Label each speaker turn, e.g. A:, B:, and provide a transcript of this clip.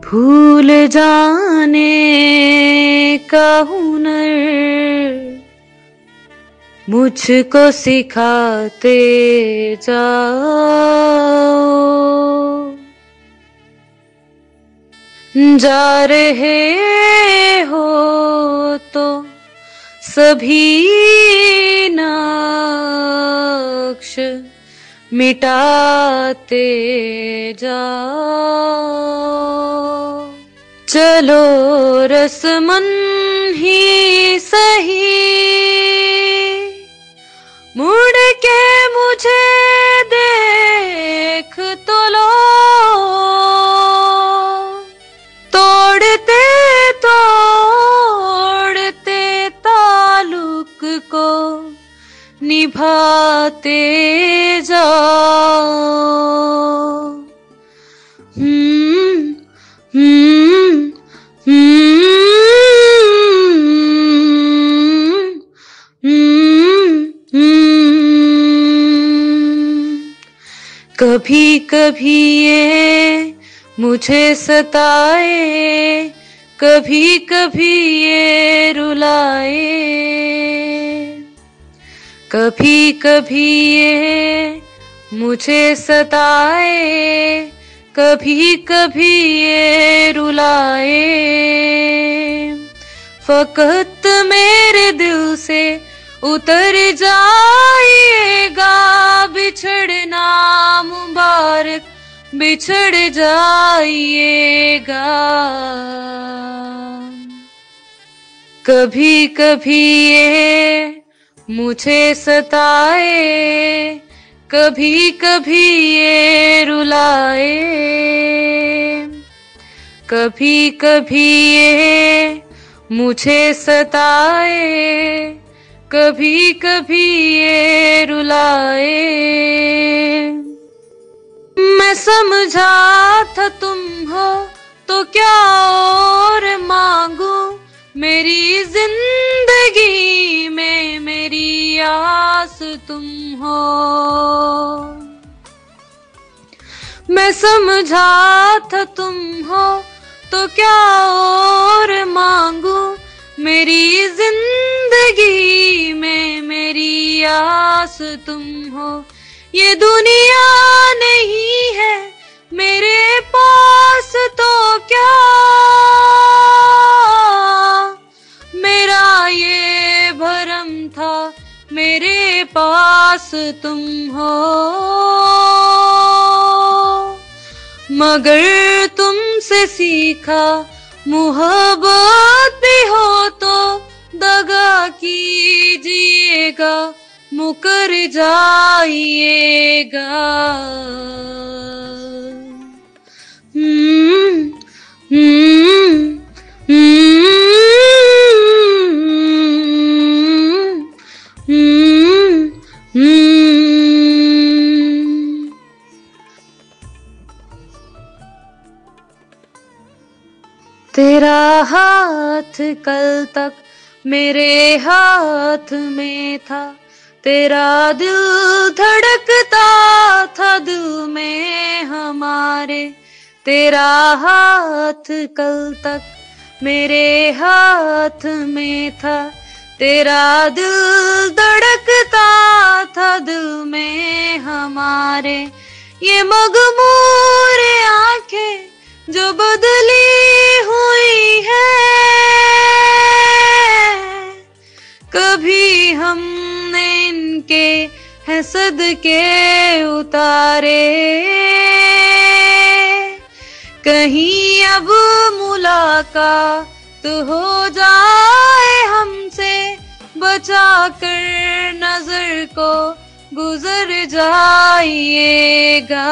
A: भूल जाने का हुनर मुझको सिखाते जाओ। जा रहे हो तो सभी नक्श मिटाते जाओ। चलो रस्मन ही सही मुड़ के मुझे देख तो लो। तोड़ते तोड़ते ताल्लुक को निभाते जाओ। कभी कभी ये मुझे सताए, कभी कभी ये रुलाए। कभी कभी ये मुझे सताए, कभी कभी ये रुलाए। फकत मेरे दिल से उतर जाइएगा बिछड़ना मुबारक, बिछड़ जाइएगा। कभी कभी ये मुझे सताए, कभी कभी ये रुलाए। कभी कभी ये मुझे सताए, कभी कभी ये रुलाए। मैं समझा था तुम हो तो क्या और मांगू, मेरी जिंदगी में मेरी आस तुम हो। मैं समझा था तुम हो तो क्या और मांगू, मेरी जिंदगी में मेरी आस तुम हो। ये दुनिया नहीं है मेरे पास तो क्या, मेरा ये भरम था मेरे पास तुम हो। मगर तुमसे सीखा मोहब्बत भी हो तो दगा कीजिएगा, मुकर जाइएगा। तेरा हाथ कल तक मेरे हाथ में था, तेरा दिल धड़कता था दिल में हमारे। तेरा हाथ कल तक मेरे हाथ में था, तेरा दिल धड़कता था दिल में हमारे। ये मगमूर आंखें जो बदली हुई है, कभी हमने इनके हैं सदके उतारे। कहीं अब मुलाकात हो जाए हमसे, बचा कर नजर को गुजर जाइएगा।